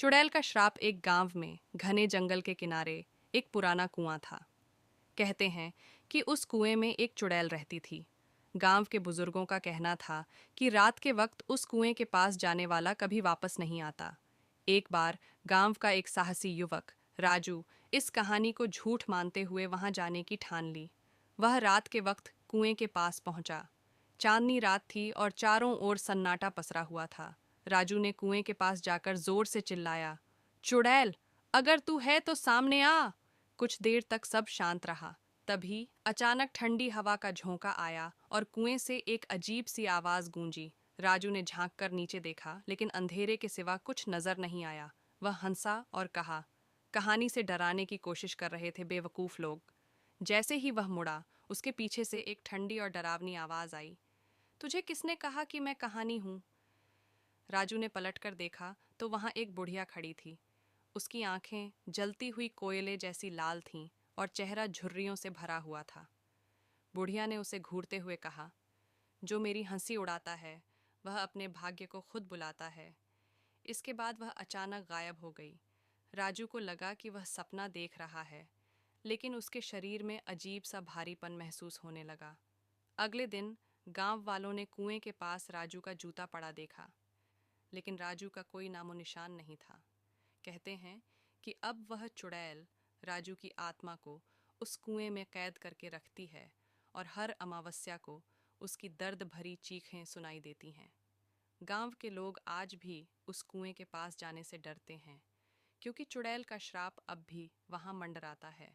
चुड़ैल का श्राप। एक गांव में घने जंगल के किनारे एक पुराना कुआं था। कहते हैं कि उस कुएं में एक चुड़ैल रहती थी। गांव के बुजुर्गों का कहना था कि रात के वक्त उस कुएं के पास जाने वाला कभी वापस नहीं आता। एक बार गांव का एक साहसी युवक राजू इस कहानी को झूठ मानते हुए वहां जाने की ठान ली। वह रात के वक्त कुएं के पास पहुंचा। चांदनी रात थी और चारों ओर सन्नाटा पसरा हुआ था। राजू ने कुएं के पास जाकर जोर से चिल्लाया, चुड़ैल, अगर तू है तो सामने आ। कुछ देर तक सब शांत रहा। तभी अचानक ठंडी हवा का झोंका आया और कुएं से एक अजीब सी आवाज गूंजी। राजू ने झांक कर नीचे देखा, लेकिन अंधेरे के सिवा कुछ नजर नहीं आया। वह हंसा और कहा, कहानी से डराने की कोशिश कर रहे थे बेवकूफ लोग। जैसे ही वह मुड़ा, उसके पीछे से एक ठंडी और डरावनी आवाज आई, तुझे किसने कहा कि मैं कहानी हूं? राजू ने पलटकर देखा तो वहां एक बुढ़िया खड़ी थी। उसकी आंखें जलती हुई कोयले जैसी लाल थीं और चेहरा झुर्रियों से भरा हुआ था। बुढ़िया ने उसे घूरते हुए कहा, जो मेरी हंसी उड़ाता है वह अपने भाग्य को खुद बुलाता है। इसके बाद वह अचानक गायब हो गई। राजू को लगा कि वह सपना देख रहा है, लेकिन उसके शरीर में अजीब सा भारीपन महसूस होने लगा। अगले दिन गांव वालों ने कुएं के पास राजू का जूता पड़ा देखा, लेकिन राजू का कोई नामो निशान नहीं था। कहते हैं कि अब वह चुड़ैल राजू की आत्मा को उस कुएं में कैद करके रखती है और हर अमावस्या को उसकी दर्द भरी चीखें सुनाई देती हैं। गांव के लोग आज भी उस कुएं के पास जाने से डरते हैं, क्योंकि चुड़ैल का श्राप अब भी वहां मंडराता है।